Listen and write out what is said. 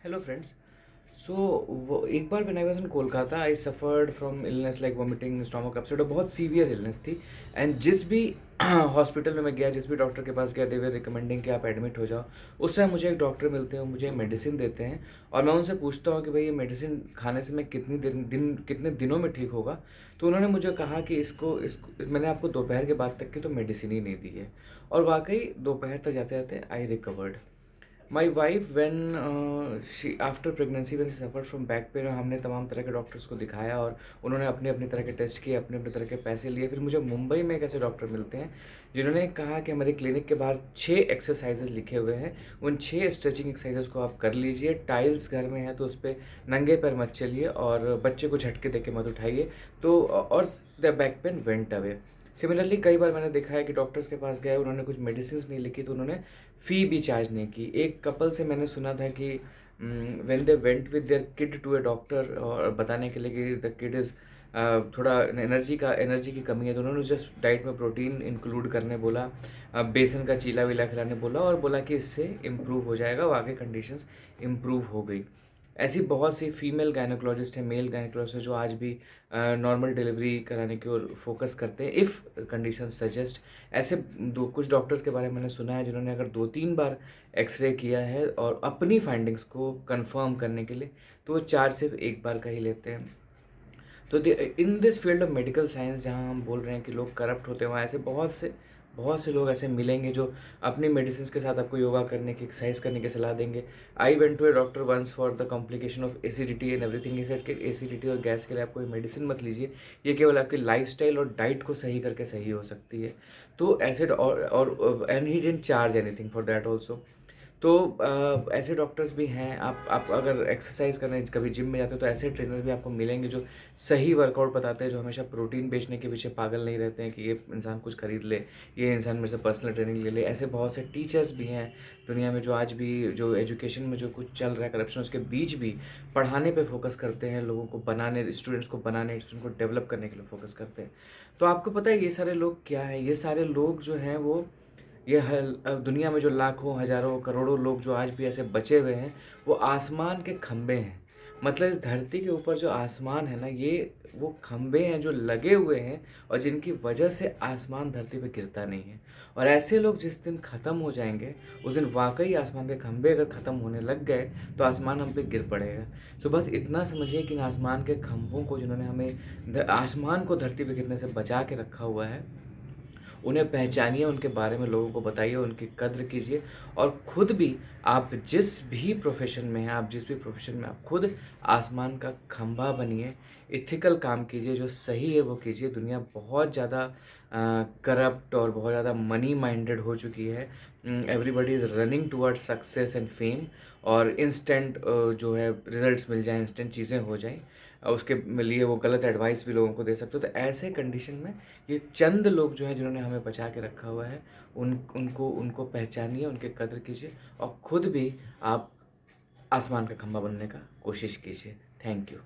Hello friends. So एक बार when I was in Kolkata I suffered from illness like vomiting, stomach upset और बहुत severe illness थी। And जिस भी हॉस्पिटल में मैं गया, जिस भी डॉक्टर के पास गया, दे वर रिकमेंडिंग कि आप एडमिट हो जाओ। उस समय मुझे एक डॉक्टर मिलते हैं, मुझे मेडिसिन देते हैं और मैं उनसे पूछता हूँ कि भाई ये मेडिसिन खाने से मैं कितने दिनों में ठीक होगा। तो उन्होंने मुझे कहा कि इसको इसको मैंने आपको दोपहर के बाद तक की तो मेडिसिन ही नहीं दी है। और वाकई दोपहर तक जाते जाते I recovered. My wife when she after pregnancy when she suffer from back pain, हमने तमाम तरह के डॉक्टर्स को दिखाया और उन्होंने अपने अपने तरह के टेस्ट किए, अपने अपने तरह के पैसे लिए। फिर मुझे मुंबई में एक ऐसे डॉक्टर मिलते हैं जिन्होंने कहा कि हमारे क्लिनिक के बाहर 6 एक्सरसाइजेज लिखे हुए हैं, उन 6 स्ट्रेचिंग एक्सरसाइजेज को आप कर लीजिए। टाइल्स घर में है तो उस पर नंगे पैर मत चलिए और बच्चे को झटके दे के मत उठाइए। तो और the back pain went away. Similarly कई बार मैंने देखा है कि डॉक्टर्स के पास गए, उन्होंने कुछ मेडिसिन नहीं लिखी तो उन्होंने फ़ी भी चार्ज नहीं की। एक कपल से मैंने सुना था कि when they went with their kid to a doctor और बताने के लिए कि द किड इज़ थोड़ा एनर्जी की कमी है, तो उन्होंने जस्ट डाइट में प्रोटीन इंक्लूड करने बोला, बेसन का चीला वीला खिलाने बोला और बोला कि इससे इम्प्रूव हो जाएगा। वाकई कंडीशंस इम्प्रूव हो गई। ऐसी बहुत सी फीमेल गायनोकोलॉजिस्ट हैं, मेल गायनोकोलॉजिस्ट हैं जो आज भी नॉर्मल डिलीवरी कराने की ओर फोकस करते हैं इफ़ कंडीशन सजेस्ट। ऐसे दो कुछ डॉक्टर्स के बारे में मैंने सुना है जिन्होंने अगर 2-3 बार एक्सरे किया है और अपनी फाइंडिंग्स को कंफर्म करने के लिए, तो वो 4 सिर्फ 1 बार का ही लेते हैं। तो in this field of medical science जहाँ हम बोल रहे हैं कि लोग करप्ट होते हैं, वहाँ ऐसे बहुत से लोग ऐसे मिलेंगे जो अपनी मेडिसिन के साथ आपको योगा करने की, एक्सरसाइज करने की सलाह देंगे। I went to a doctor once for the complication of acidity and everything. He said कि एसिडिटी और गैस के लिए आप कोई मेडिसिन मत लीजिए, ये केवल आपकी लाइफस्टाइल और डाइट को सही करके सही हो सकती है। तो ऐसे और and he didn't charge anything for that also. तो ऐसे डॉक्टर्स भी हैं। आप अगर एक्सरसाइज करने कभी जिम में जाते हो तो ऐसे ट्रेनर भी आपको मिलेंगे जो सही वर्कआउट बताते हैं, जो हमेशा प्रोटीन बेचने के पीछे पागल नहीं रहते हैं कि ये इंसान कुछ खरीद ले, ये इंसान मेरे से पर्सनल ट्रेनिंग ले ले। ऐसे बहुत से टीचर्स भी हैं दुनिया में जो आज भी जो एजुकेशन में जो कुछ चल रहा है करप्शन, उसके बीच भी पढ़ाने पे फोकस करते हैं, लोगों को बनाने, स्टूडेंट्स को बनाने, स्टूडेंट को डेवलप करने के लिए फोकस करते हैं। तो आपको पता है ये सारे लोग क्या हैं? ये सारे लोग जो हैं वो दुनिया में जो लाखों, हज़ारों, करोड़ों लोग जो आज भी ऐसे बचे हुए हैं, वो आसमान के खंभे हैं। मतलब इस धरती के ऊपर जो आसमान है ना, ये वो खंभे हैं जो लगे हुए हैं और जिनकी वजह से आसमान धरती पे गिरता नहीं है। और ऐसे लोग जिस दिन ख़त्म हो जाएँगे, उस दिन वाक़ई आसमान के खंभे अगर ख़त्म होने लग गए, तो आसमान हम पे गिर पड़ेगा। सो बस इतना समझिए कि इन आसमान के खंभों को, जिन्होंने हमें आसमान को धरती पे गिरने से बचा के रखा हुआ है, उन्हें पहचानिए, उनके बारे में लोगों को बताइए, उनकी कद्र कीजिए और खुद भी, आप जिस भी प्रोफ़ेशन में हैं, आप जिस भी प्रोफ़ेशन में, आप खुद आसमान का खंभा बनिए, एथिकल काम कीजिए, जो सही है वो कीजिए। दुनिया बहुत ज़्यादा करप्ट और बहुत ज़्यादा मनी माइंडेड हो चुकी है। Everybody is running towards success and fame और इंस्टेंट जो है रिज़ल्ट्स मिल जाएँ, इंस्टेंट चीज़ें हो जाएँ। उसके लिए वो गलत एडवाइस भी लोगों को दे सकते हो। तो ऐसे कंडीशन में ये चंद लोग जो हैं जिन्होंने हमें बचा के रखा हुआ है, उनको पहचानिए, उनकी कद्र कीजिए और खुद भी आप आसमान का खंभा बनने का कोशिश कीजिए। Thank you.